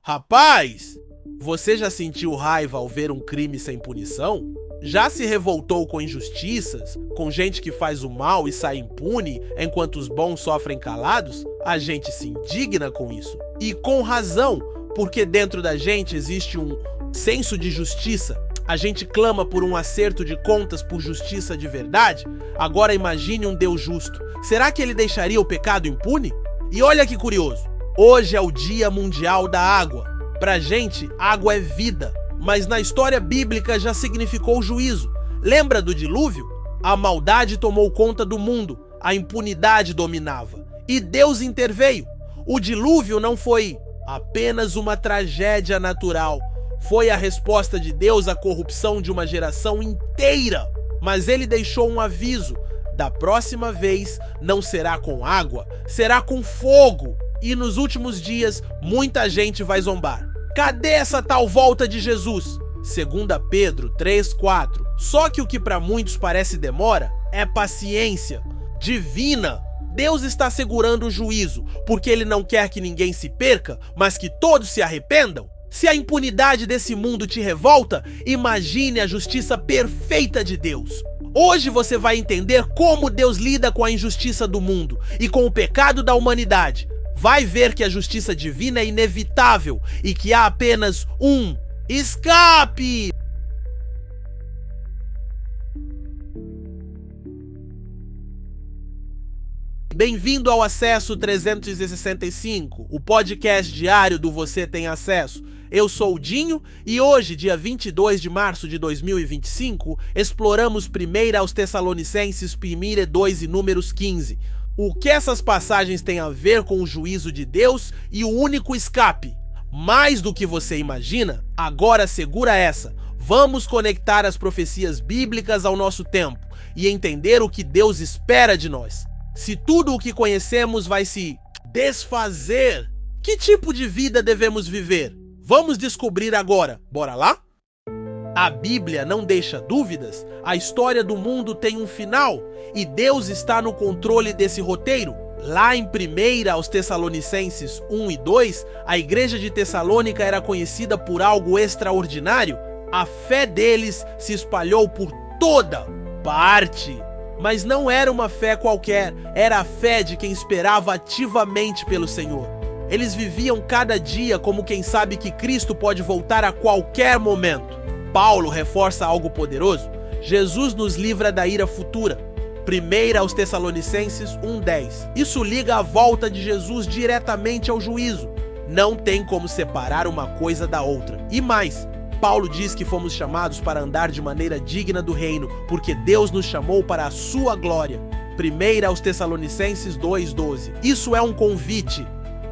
Rapaz, você já sentiu raiva ao ver um crime sem punição? Já se revoltou com injustiças, com gente que faz o mal e sai impune, enquanto os bons sofrem calados? A gente se indigna com isso. E com razão, porque dentro da gente existe um senso de justiça. A gente clama por um acerto de contas, por justiça de verdade. Agora imagine um Deus justo. Será que ele deixaria o pecado impune? E olha que curioso, hoje é o Dia Mundial da Água. Pra gente, água é vida. Mas na história bíblica já significou juízo. Lembra do dilúvio? A maldade tomou conta do mundo, a impunidade dominava. E Deus interveio. O dilúvio não foi apenas uma tragédia natural. Foi a resposta de Deus à corrupção de uma geração inteira. Mas ele deixou um aviso. Da próxima vez não será com água, será com fogo. E nos últimos dias, muita gente vai zombar. Cadê essa tal volta de Jesus? 2 Pedro 3,4. Só que o que para muitos parece demora é paciência divina. Deus está segurando o juízo, porque ele não quer que ninguém se perca, mas que todos se arrependam. Se a impunidade desse mundo te revolta, imagine a justiça perfeita de Deus. Hoje você vai entender como Deus lida com a injustiça do mundo e com o pecado da humanidade. Vai ver que a justiça divina é inevitável e que há apenas um escape. Bem-vindo ao Acesso 365, o podcast diário do Você Tem Acesso. Eu sou o Dinho e hoje, dia 22 de março de 2025, exploramos 1 aos Tessalonicenses, 1 2 e Números 15. O que essas passagens têm a ver com o juízo de Deus e o único escape? Mais do que você imagina, agora segura essa. Vamos conectar as profecias bíblicas ao nosso tempo e entender o que Deus espera de nós. Se tudo o que conhecemos vai se desfazer, que tipo de vida devemos viver? Vamos descobrir agora. Bora lá? A Bíblia não deixa dúvidas, a história do mundo tem um final e Deus está no controle desse roteiro. Lá em 1 aos Tessalonicenses 1 e 2, a igreja de Tessalônica era conhecida por algo extraordinário. A fé deles se espalhou por toda parte. Mas não era uma fé qualquer, era a fé de quem esperava ativamente pelo Senhor. Eles viviam cada dia como quem sabe que Cristo pode voltar a qualquer momento. Paulo reforça algo poderoso. Jesus nos livra da ira futura. 1 aos Tessalonicenses 1:10. Isso liga a volta de Jesus diretamente ao juízo. Não tem como separar uma coisa da outra. E mais, Paulo diz que fomos chamados para andar de maneira digna do reino, porque Deus nos chamou para a sua glória. 1 aos Tessalonicenses 2:12. Isso é um convite,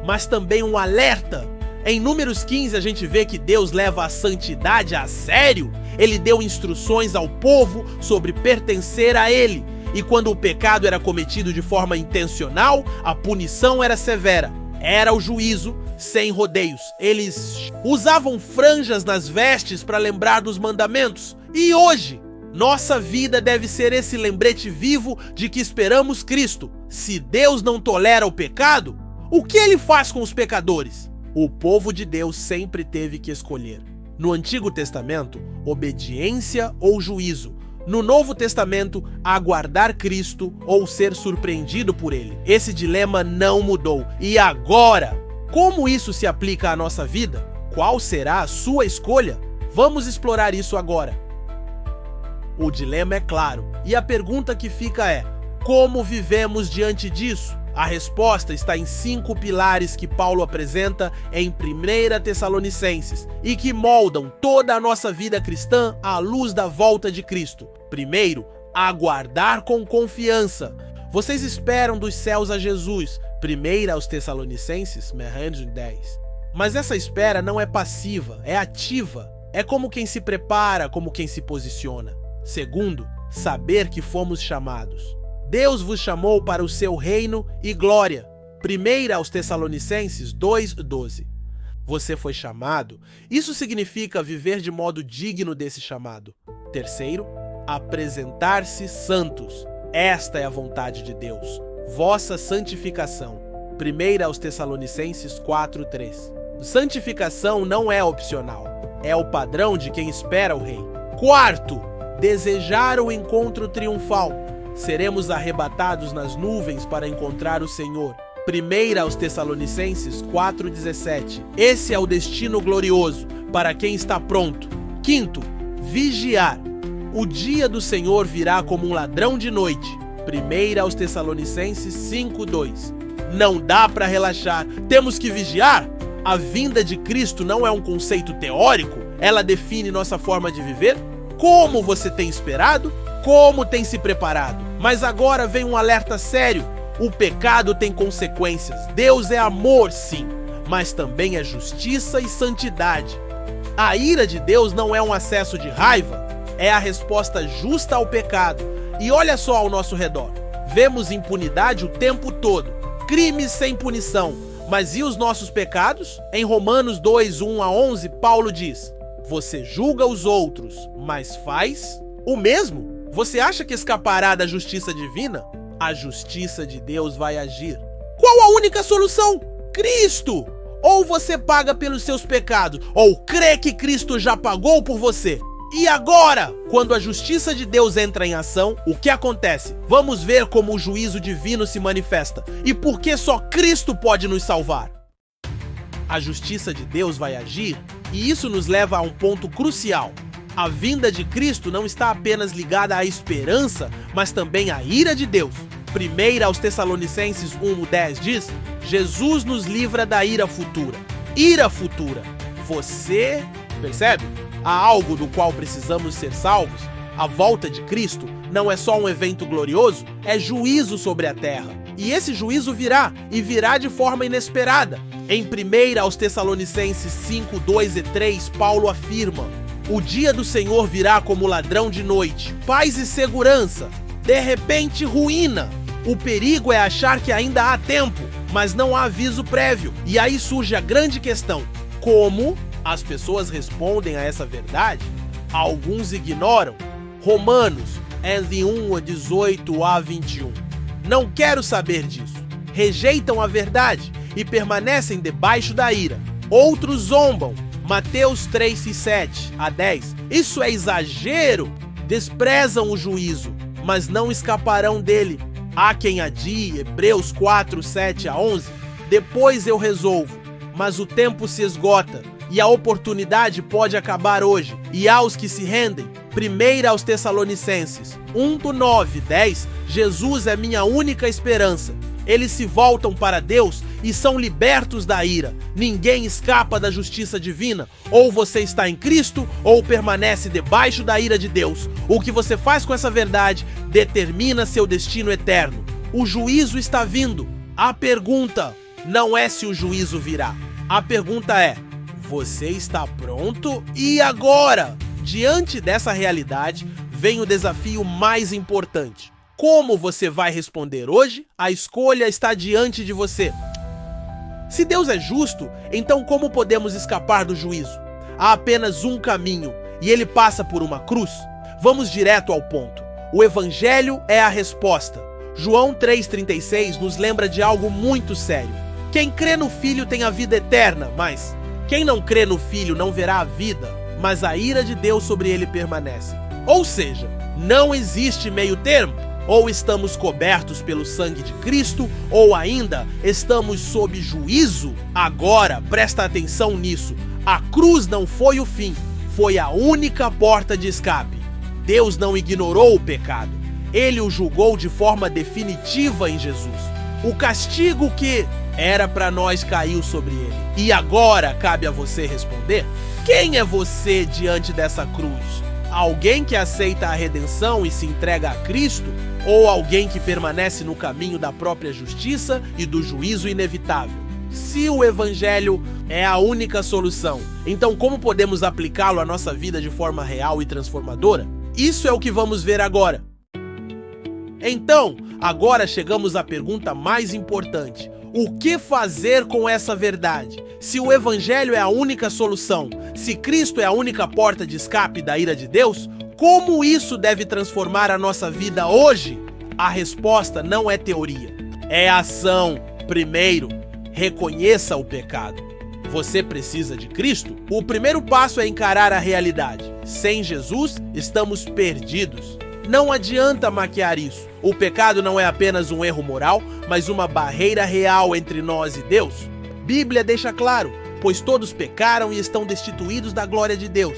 mas também um alerta. Em Números 15 a gente vê que Deus leva a santidade a sério. Ele deu instruções ao povo sobre pertencer a ele. E quando o pecado era cometido de forma intencional, a punição era severa. Era o juízo sem rodeios. Eles usavam franjas nas vestes para lembrar dos mandamentos. E hoje, nossa vida deve ser esse lembrete vivo de que esperamos Cristo. Se Deus não tolera o pecado, o que ele faz com os pecadores? O povo de Deus sempre teve que escolher. No Antigo Testamento, obediência ou juízo. No Novo Testamento, aguardar Cristo ou ser surpreendido por ele. Esse dilema não mudou. E agora, como isso se aplica à nossa vida? Qual será a sua escolha? Vamos explorar isso agora. O dilema é claro. E a pergunta que fica é: como vivemos diante disso? A resposta está em 5 pilares que Paulo apresenta em 1 Tessalonicenses e que moldam toda a nossa vida cristã à luz da volta de Cristo. Primeiro, aguardar com confiança. Vocês esperam dos céus a Jesus. 1 aos Tessalonicenses 1:10. Mas essa espera não é passiva, é ativa. É como quem se prepara, como quem se posiciona. Segundo, saber que fomos chamados. Deus vos chamou para o seu reino e glória. 1 aos Tessalonicenses 2:12. Você foi chamado. Isso significa viver de modo digno desse chamado. Terceiro, apresentar-se santos. Esta é a vontade de Deus, vossa santificação. 1 aos Tessalonicenses 4:3. Santificação não é opcional, é o padrão de quem espera o rei. Quarto, desejar o encontro triunfal. Seremos arrebatados nas nuvens para encontrar o Senhor. 1 aos Tessalonicenses 4,17. Esse é o destino glorioso para quem está pronto. Quinto, vigiar. O dia do Senhor virá como um ladrão de noite. 1 aos Tessalonicenses 5,2. Não dá para relaxar, temos que vigiar. A vinda de Cristo não é um conceito teórico, ela define nossa forma de viver. Como você tem esperado? Como tem se preparado? Mas agora vem um alerta sério. O pecado tem consequências. Deus é amor, sim, mas também é justiça e santidade. A ira de Deus não é um acesso de raiva, é a resposta justa ao pecado. E olha só ao nosso redor. Vemos impunidade o tempo todo, crimes sem punição. Mas e os nossos pecados? Em Romanos 2, 1 a 11, Paulo diz: você julga os outros, mas faz o mesmo? Você acha que escapará da justiça divina? A justiça de Deus vai agir. Qual a única solução? Cristo! Ou você paga pelos seus pecados, ou crê que Cristo já pagou por você. E agora, quando a justiça de Deus entra em ação, o que acontece? Vamos ver como o juízo divino se manifesta e por que só Cristo pode nos salvar. A justiça de Deus vai agir e isso nos leva a um ponto crucial. A vinda de Cristo não está apenas ligada à esperança, mas também à ira de Deus. 1 aos Tessalonicenses 1:10 diz: Jesus nos livra da ira futura. Ira futura. Você percebe? Há algo do qual precisamos ser salvos. A volta de Cristo não é só um evento glorioso, é juízo sobre a terra. E esse juízo virá, e virá de forma inesperada. Em 1 aos Tessalonicenses 5, 2 e 3, Paulo afirma: o dia do Senhor virá como ladrão de noite, paz e segurança, de repente ruína. O perigo é achar que ainda há tempo, mas não há aviso prévio. E aí surge a grande questão: como as pessoas respondem a essa verdade? Alguns ignoram. Romanos 1, 18 a 21. Não quero saber disso. Rejeitam a verdade e permanecem debaixo da ira. Outros zombam. Mateus 3, 7 a 10. Isso é exagero. Desprezam o juízo, mas não escaparão dele. Há quem adie. Hebreus 4, 7 a 11. Depois eu resolvo, mas o tempo se esgota. E a oportunidade pode acabar hoje. E há os que se rendem. 1 aos Tessalonicenses 1 do 9, 10. Jesus é minha única esperança. Eles se voltam para Deus e são libertos da ira. Ninguém escapa da justiça divina. Ou você está em Cristo, ou permanece debaixo da ira de Deus. O que você faz com essa verdade determina seu destino eterno. O juízo está vindo. A pergunta não é se o juízo virá. A pergunta é: você está pronto? E agora? Diante dessa realidade, vem o desafio mais importante. Como você vai responder hoje? A escolha está diante de você. Se Deus é justo, então como podemos escapar do juízo? Há apenas um caminho, e ele passa por uma cruz. Vamos direto ao ponto. O Evangelho é a resposta. João 3,36 nos lembra de algo muito sério. Quem crê no Filho tem a vida eterna, mas quem não crê no Filho não verá a vida, mas a ira de Deus sobre ele permanece. Ou seja, não existe meio termo. Ou estamos cobertos pelo sangue de Cristo, ou ainda estamos sob juízo. Agora, presta atenção nisso. A cruz não foi o fim, foi a única porta de escape. Deus não ignorou o pecado. Ele o julgou de forma definitiva em Jesus. O castigo que era para nós caiu sobre ele. E agora cabe a você responder: quem é você diante dessa cruz? Alguém que aceita a redenção e se entrega a Cristo? Ou alguém que permanece no caminho da própria justiça e do juízo inevitável? Se o Evangelho é a única solução, então como podemos aplicá-lo à nossa vida de forma real e transformadora? Isso é o que vamos ver agora. Então, agora chegamos à pergunta mais importante. O que fazer com essa verdade? Se o Evangelho é a única solução, se Cristo é a única porta de escape da ira de Deus, como isso deve transformar a nossa vida hoje? A resposta não é teoria, é ação. Primeiro, reconheça o pecado. Você precisa de Cristo? O primeiro passo é encarar a realidade. Sem Jesus, estamos perdidos. Não adianta maquiar isso. O pecado não é apenas um erro moral, mas uma barreira real entre nós e Deus. Bíblia deixa claro, pois todos pecaram e estão destituídos da glória de Deus.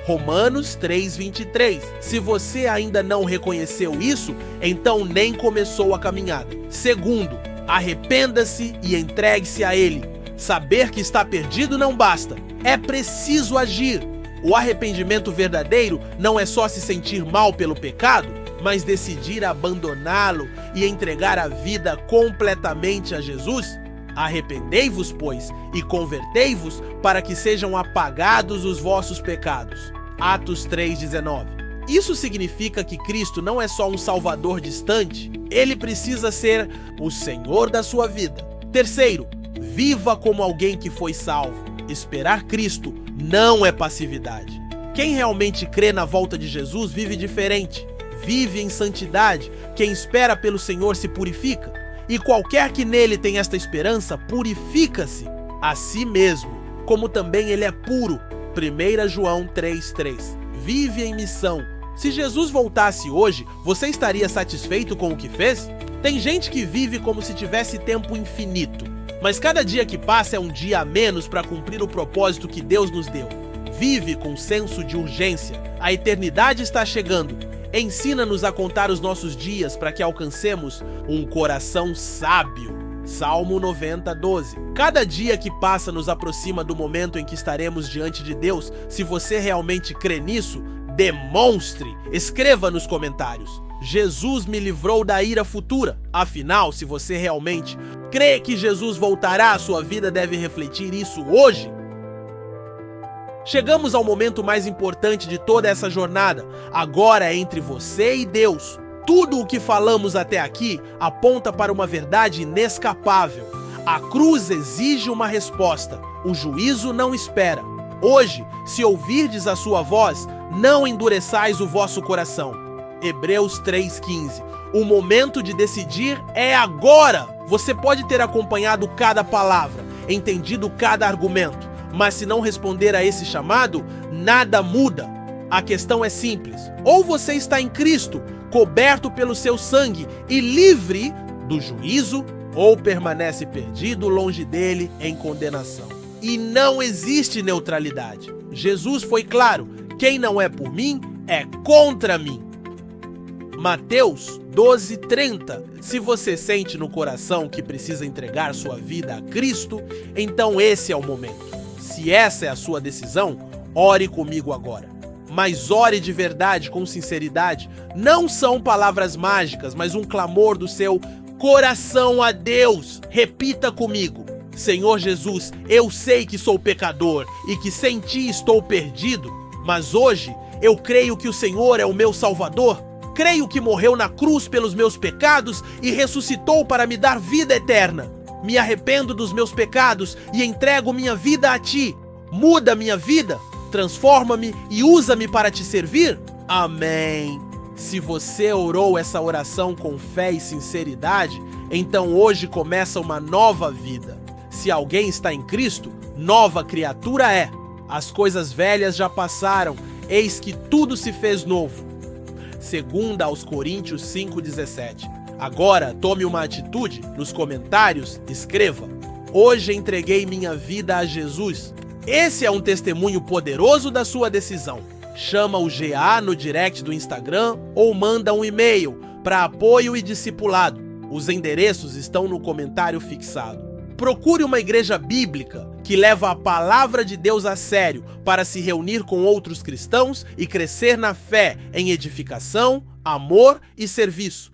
Romanos 3:23. Se você ainda não reconheceu isso, então nem começou a caminhada. Segundo, arrependa-se e entregue-se a Ele. Saber que está perdido não basta. É preciso agir. O arrependimento verdadeiro não é só se sentir mal pelo pecado, mas decidir abandoná-lo e entregar a vida completamente a Jesus. Arrependei-vos, pois, e convertei-vos para que sejam apagados os vossos pecados. Atos 3:19. Isso significa que Cristo não é só um salvador distante, ele precisa ser o Senhor da sua vida. Terceiro, viva como alguém que foi salvo. Esperar Cristo não é passividade. Quem realmente crê na volta de Jesus vive diferente. Vive em santidade. Quem espera pelo Senhor se purifica. E qualquer que nele tem esta esperança, purifica-se a si mesmo, como também ele é puro. 1 João 3:3. Vive em missão. Se Jesus voltasse hoje, você estaria satisfeito com o que fez? Tem gente que vive como se tivesse tempo infinito. Mas cada dia que passa é um dia a menos para cumprir o propósito que Deus nos deu. Vive com senso de urgência. A eternidade está chegando. Ensina-nos a contar os nossos dias para que alcancemos um coração sábio. Salmo 90:12. Cada dia que passa nos aproxima do momento em que estaremos diante de Deus. Se você realmente crê nisso, demonstre. Escreva nos comentários. Jesus me livrou da ira futura. Afinal, se você realmente crê que Jesus voltará, sua vida deve refletir isso hoje. Chegamos ao momento mais importante de toda essa jornada. Agora é entre você e Deus. Tudo o que falamos até aqui aponta para uma verdade inescapável. A cruz exige uma resposta. O juízo não espera. Hoje, se ouvirdes a sua voz, não endureçais o vosso coração. Hebreus 3:15. O momento de decidir é agora! Você pode ter acompanhado cada palavra, entendido cada argumento, mas se não responder a esse chamado, nada muda. A questão é simples. Ou você está em Cristo, coberto pelo seu sangue e livre do juízo, ou permanece perdido longe dele em condenação. E não existe neutralidade. Jesus foi claro: quem não é por mim, é contra mim. Mateus 12:30. Se você sente no coração que precisa entregar sua vida a Cristo, então esse é o momento. Se essa é a sua decisão, ore comigo agora. Mas ore de verdade, com sinceridade. Não são palavras mágicas, mas um clamor do seu coração a Deus. Repita comigo: Senhor Jesus, eu sei que sou pecador e que sem ti estou perdido, mas hoje eu creio que o Senhor é o meu Salvador. Creio que morreu na cruz pelos meus pecados e ressuscitou para me dar vida eterna. Me arrependo dos meus pecados e entrego minha vida a ti. Muda minha vida, transforma-me e usa-me para te servir. Amém. Se você orou essa oração com fé e sinceridade, então hoje começa uma nova vida. Se alguém está em Cristo, nova criatura é. As coisas velhas já passaram, eis que tudo se fez novo. 2 aos Coríntios 5:17. Agora tome uma atitude. Nos comentários, escreva: hoje entreguei minha vida a Jesus. Esse é um testemunho poderoso da sua decisão. Chama o GA no direct do Instagram ou manda um e-mail para apoio e discipulado. Os endereços estão no comentário fixado. Procure uma igreja bíblica que leva a palavra de Deus a sério para se reunir com outros cristãos e crescer na fé em edificação, amor e serviço.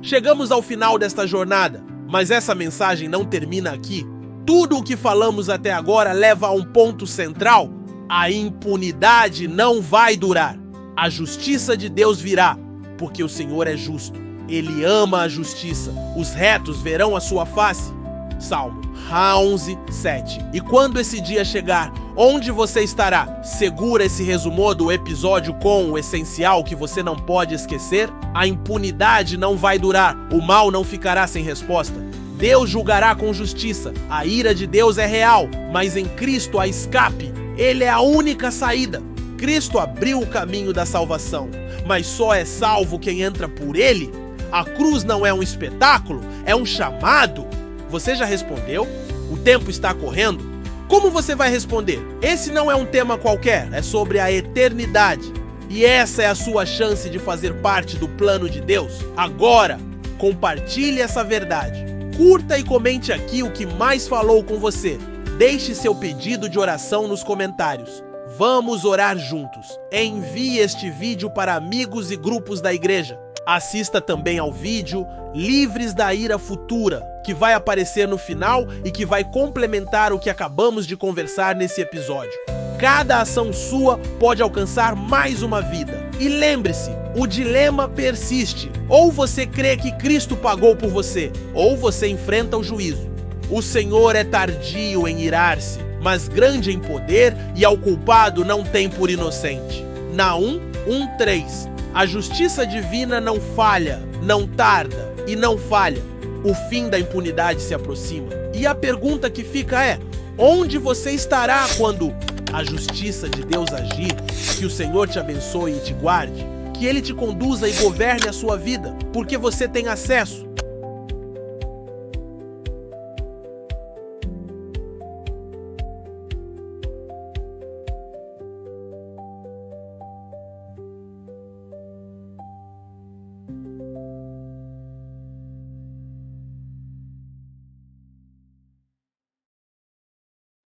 Chegamos ao final desta jornada, mas essa mensagem não termina aqui. Tudo o que falamos até agora leva a um ponto central: a impunidade não vai durar. A justiça de Deus virá, porque o Senhor é justo. Ele ama a justiça. Os retos verão a sua face. Salmo 11:7. E quando esse dia chegar, onde você estará? Segura esse resumô do episódio com o essencial que você não pode esquecer. A impunidade não vai durar. O mal não ficará sem resposta. Deus julgará com justiça. A ira de Deus é real, mas em Cristo há escape. Ele é a única saída. Cristo abriu o caminho da salvação, mas só é salvo quem entra por ele. A cruz não é um espetáculo, é um chamado. Você já respondeu? O tempo está correndo? Como você vai responder? Esse não é um tema qualquer, é sobre a eternidade. E essa é a sua chance de fazer parte do plano de Deus. Agora, compartilhe essa verdade. Curta e comente aqui o que mais falou com você. Deixe seu pedido de oração nos comentários. Vamos orar juntos. Envie este vídeo para amigos e grupos da igreja. Assista também ao vídeo Livres da Ira Futura, que vai aparecer no final e que vai complementar o que acabamos de conversar nesse episódio. Cada ação sua pode alcançar mais uma vida. E lembre-se, o dilema persiste. Ou você crê que Cristo pagou por você, ou você enfrenta o juízo. O Senhor é tardio em irar-se, mas grande em poder, e ao culpado não tem por inocente. Naum 1:3. A justiça divina não falha, não tarda e não falha. O fim da impunidade se aproxima. E a pergunta que fica é: onde você estará quando a justiça de Deus agir? Que o Senhor te abençoe e te guarde, que Ele te conduza e governe a sua vida, porque você tem acesso.